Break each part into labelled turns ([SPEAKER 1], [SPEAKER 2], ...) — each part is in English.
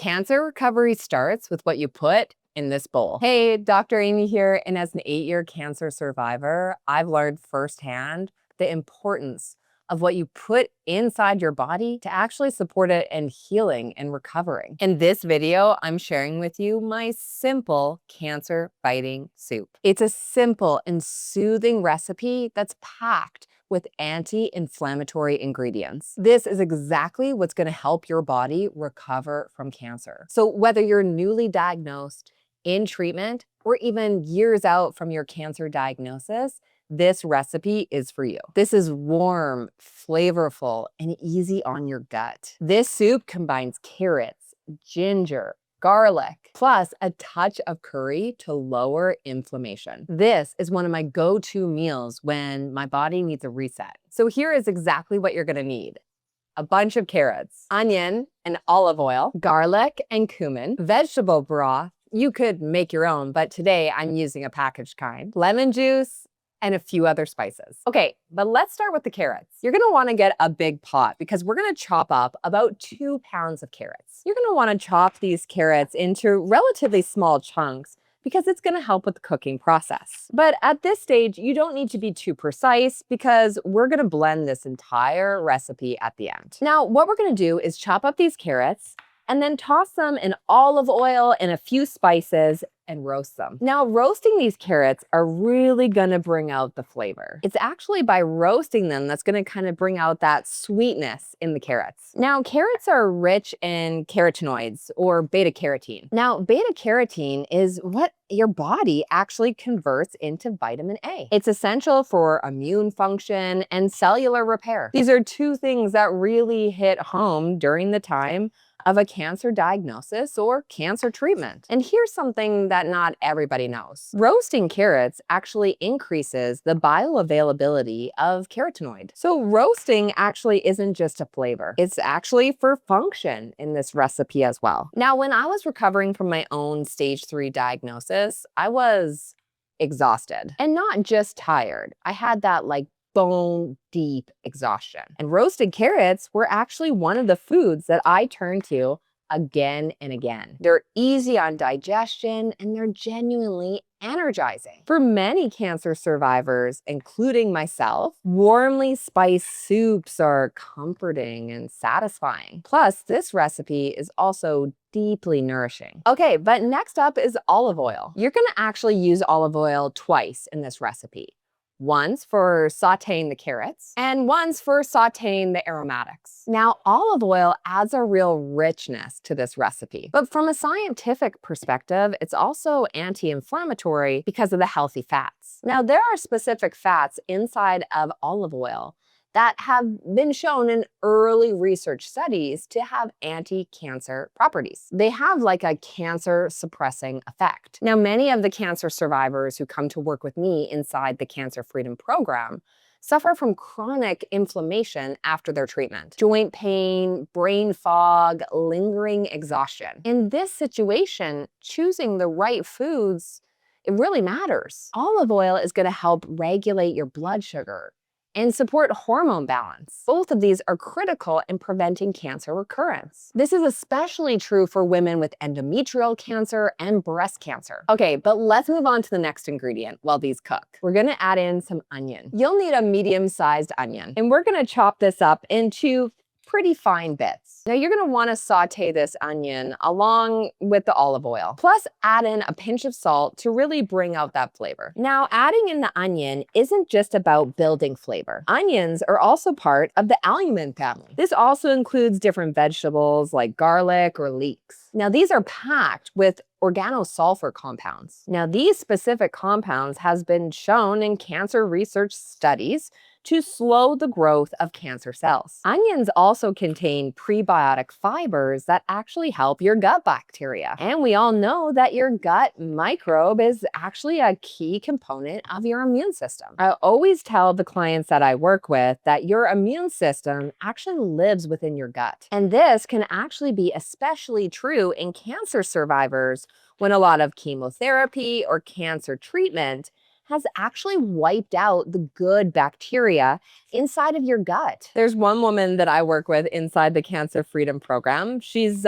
[SPEAKER 1] Cancer recovery starts with what you put in this bowl. Hey, Dr. Amy here, and as an 8-year cancer survivor, I've learned firsthand the importance of what you put inside your body to actually support it in healing and recovering. In this video, I'm sharing with you my simple cancer fighting soup. It's a simple and soothing recipe that's packed with anti-inflammatory ingredients. This is exactly what's going to help your body recover from cancer. So whether you're newly diagnosed, in treatment, or even years out from your cancer diagnosis, this recipe is for you. This is warm, flavorful, and easy on your gut. This soup combines carrots, ginger, garlic, plus a touch of curry to lower inflammation. This is one of my go-to meals when my body needs a reset. So here is exactly what you're gonna need. A bunch of carrots, onion and olive oil, garlic and cumin, vegetable broth. You could make your own, but today I'm using a packaged kind, lemon juice, and a few other spices. Okay, but let's start with the carrots. You're gonna wanna get a big pot because we're gonna chop up about 2 pounds of carrots. You're gonna wanna chop these carrots into relatively small chunks because it's gonna help with the cooking process. But at this stage, you don't need to be too precise because we're gonna blend this entire recipe at the end. Now, what we're gonna do is chop up these carrots and then toss them in olive oil and a few spices and roast them. Now, roasting these carrots are really gonna bring out the flavor. It's actually by roasting them that's gonna kind of bring out that sweetness in the carrots. Now, carrots are rich in carotenoids or beta carotene. Now, beta carotene is what your body actually converts into vitamin A. It's essential for immune function and cellular repair. These are two things that really hit home during the time of a cancer diagnosis or cancer treatment. And here's something that not everybody knows. Roasting carrots actually increases the bioavailability of carotenoid. So roasting actually isn't just a flavor. It's actually for function in this recipe as well. Now, when I was recovering from my own stage 3 diagnosis, I was exhausted and not just tired. I had that bone deep exhaustion. And roasted carrots were actually one of the foods that I turned to again and again. They're easy on digestion and they're genuinely energizing. For many cancer survivors, including myself, warmly spiced soups are comforting and satisfying. Plus, this recipe is also deeply nourishing. Okay, but next up is olive oil. You're gonna actually use olive oil twice in this recipe. Once for sauteing the carrots and once for sauteing the aromatics. Now, olive oil adds a real richness to this recipe, but from a scientific perspective, it's also anti-inflammatory because of the healthy fats. Now, there are specific fats inside of olive oil that have been shown in early research studies to have anti-cancer properties. They have a cancer suppressing effect. Now, many of the cancer survivors who come to work with me inside the Cancer Freedom Program suffer from chronic inflammation after their treatment. Joint pain, brain fog, lingering exhaustion. In this situation, choosing the right foods, it really matters. Olive oil is gonna help regulate your blood sugar and support hormone balance. Both of these are critical in preventing cancer recurrence. This is especially true for women with endometrial cancer and breast cancer. Okay, but let's move on to the next ingredient while these cook. We're gonna add in some onion. You'll need a medium-sized onion, and we're gonna chop this up into pretty fine bits. Now you're gonna wanna saute this onion along with the olive oil, plus add in a pinch of salt to really bring out that flavor. Now, adding in the onion isn't just about building flavor. Onions are also part of the albumin family. This also includes different vegetables like garlic or leeks. Now, these are packed with organosulfur compounds. Now, these specific compounds has been shown in cancer research studies to slow the growth of cancer cells. Onions also contain prebiotic fibers that actually help your gut bacteria. And we all know that your gut microbe is actually a key component of your immune system. I always tell the clients that I work with that your immune system actually lives within your gut. And this can actually be especially true in cancer survivors when a lot of chemotherapy or cancer treatment has actually wiped out the good bacteria inside of your gut. There's one woman that I work with inside the Cancer Freedom Program. She's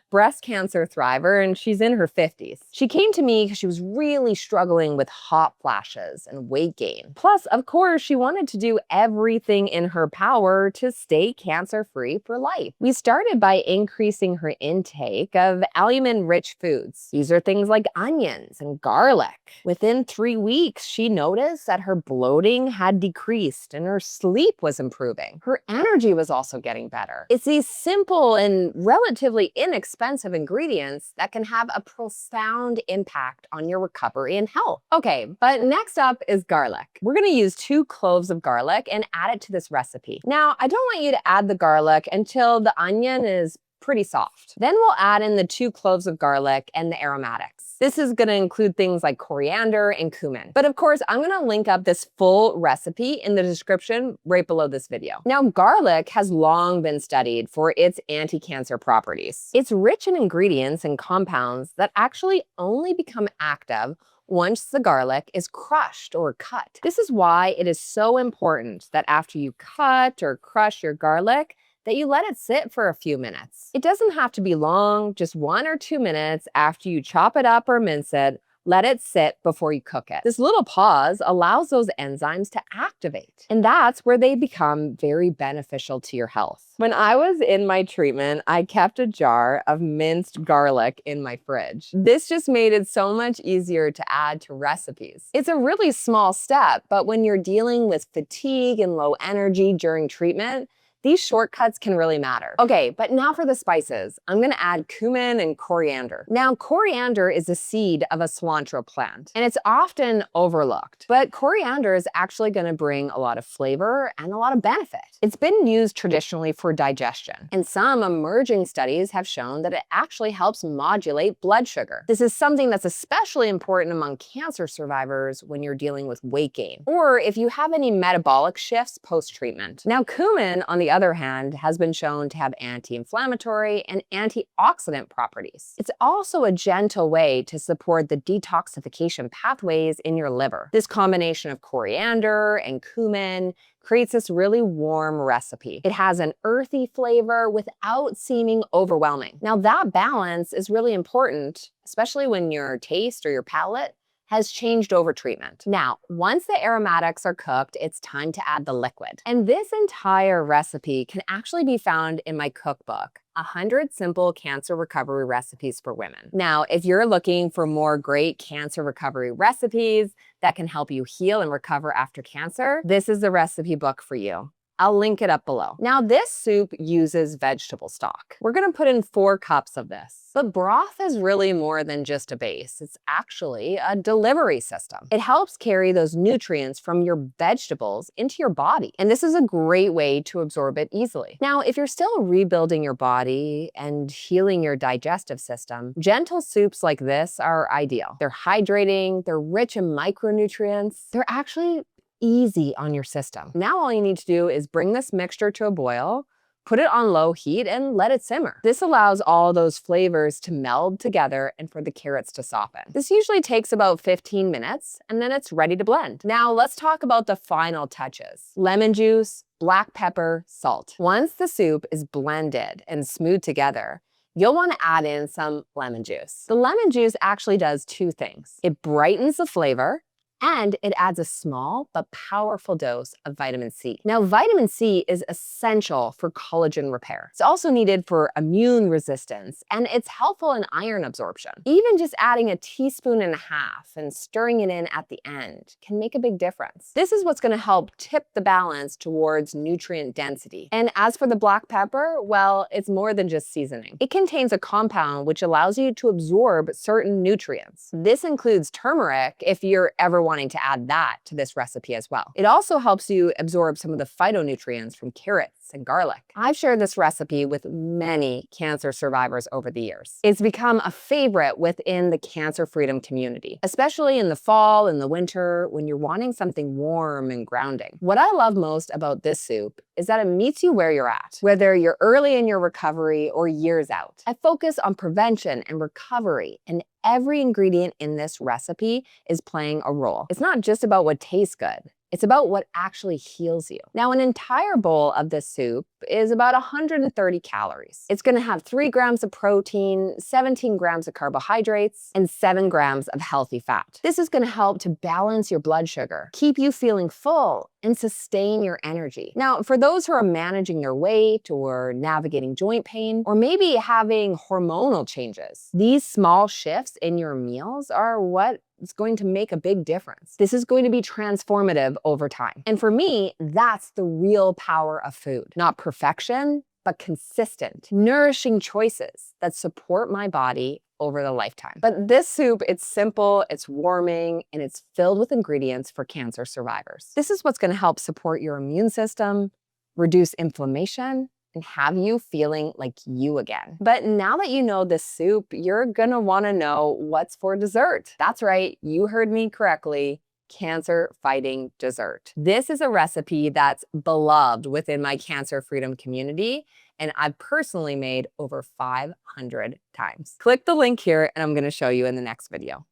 [SPEAKER 1] breast cancer thriver, and she's in her 50s. She came to me because she was really struggling with hot flashes and weight gain. Plus, of course, she wanted to do everything in her power to stay cancer-free for life. We started by increasing her intake of albumin-rich foods. These are things like onions and garlic. Within 3 weeks, she noticed that her bloating had decreased and her sleep was improving. Her energy was also getting better. It's these simple and relatively inexpensive ingredients that can have a profound impact on your recovery and health. Okay, but next up is garlic. We're gonna use 2 cloves of garlic and add it to this recipe. Now, I don't want you to add the garlic until the onion is pretty soft. Then we'll add in the 2 cloves of garlic and the aromatics. This is gonna include things like coriander and cumin. But of course, I'm gonna link up this full recipe in the description right below this video. Now, garlic has long been studied for its anti-cancer properties. It's rich in ingredients and compounds that actually only become active once the garlic is crushed or cut. This is why it is so important that after you cut or crush your garlic, that you let it sit for a few minutes. It doesn't have to be long, just 1 or 2 minutes after you chop it up or mince it. Let it sit before you cook it. This little pause allows those enzymes to activate, and that's where they become very beneficial to your health. When I was in my treatment, I kept a jar of minced garlic in my fridge. This just made it so much easier to add to recipes. It's a really small step, but when you're dealing with fatigue and low energy during treatment, these shortcuts can really matter. Okay, but now for the spices. I'm gonna add cumin and coriander. Now, coriander is a seed of a cilantro plant, and it's often overlooked. But coriander is actually gonna bring a lot of flavor and a lot of benefit. It's been used traditionally for digestion, and some emerging studies have shown that it actually helps modulate blood sugar. This is something that's especially important among cancer survivors when you're dealing with weight gain, or if you have any metabolic shifts post-treatment. Now, cumin, on the other hand, has been shown to have anti-inflammatory and antioxidant properties. It's also a gentle way to support the detoxification pathways in your liver. This combination of coriander and cumin creates this really warm recipe. It has an earthy flavor without seeming overwhelming. Now, that balance is really important, especially when your taste or your palate has changed over treatment. Now, once the aromatics are cooked, it's time to add the liquid. And this entire recipe can actually be found in my cookbook, 100 Simple Cancer Recovery Recipes for Women. Now, if you're looking for more great cancer recovery recipes that can help you heal and recover after cancer, this is the recipe book for you. I'll link it up below. Now, this soup uses vegetable stock. We're gonna put in 4 cups of this. But broth is really more than just a base. It's actually a delivery system. It helps carry those nutrients from your vegetables into your body. And this is a great way to absorb it easily. Now, if you're still rebuilding your body and healing your digestive system, gentle soups like this are ideal. They're hydrating, they're rich in micronutrients, they're actually easy on your system. Now all you need to do is bring this mixture to a boil, put it on low heat, and let it simmer. This allows all those flavors to meld together and for the carrots to soften. This usually takes about 15 minutes, and then it's ready to blend. Now let's talk about the final touches. Lemon juice, black pepper, salt. Once the soup is blended and smooth together, you'll want to add in some lemon juice. The lemon juice actually does 2 things. It brightens the flavor, and it adds a small but powerful dose of vitamin C. Now, vitamin C is essential for collagen repair. It's also needed for immune resistance, and it's helpful in iron absorption. Even just adding 1.5 teaspoons and stirring it in at the end can make a big difference. This is what's gonna help tip the balance towards nutrient density. And as for the black pepper, well, it's more than just seasoning. It contains a compound which allows you to absorb certain nutrients. This includes turmeric if you're ever wanting to add that to this recipe as well. It also helps you absorb some of the phytonutrients from carrots and garlic. I've shared this recipe with many cancer survivors over the years. It's become a favorite within the cancer freedom community, especially in the fall and the winter when you're wanting something warm and grounding. What I love most about this soup is that it meets you where you're at, whether you're early in your recovery or years out. I focus on prevention and recovery, and every ingredient in this recipe is playing a role. It's not just about what tastes good. It's about what actually heals you. Now, an entire bowl of this soup is about 130 calories. It's gonna have 3 grams of protein, 17 grams of carbohydrates, and 7 grams of healthy fat. This is gonna help to balance your blood sugar, keep you feeling full, and sustain your energy. Now, for those who are managing their weight or navigating joint pain, or maybe having hormonal changes, these small shifts in your meals are what is going to make a big difference. This is going to be transformative over time. And for me, that's the real power of food. Not perfection, but consistent, nourishing choices that support my body over the lifetime. But this soup, it's simple, it's warming, and it's filled with ingredients for cancer survivors. This is what's gonna help support your immune system, reduce inflammation, and have you feeling like you again. But now that you know this soup, you're gonna wanna know what's for dessert. That's right, you heard me correctly. Cancer-fighting dessert. This is a recipe that's beloved within my cancer freedom community, and I've personally made over 500 times. Click the link here, and I'm gonna show you in the next video.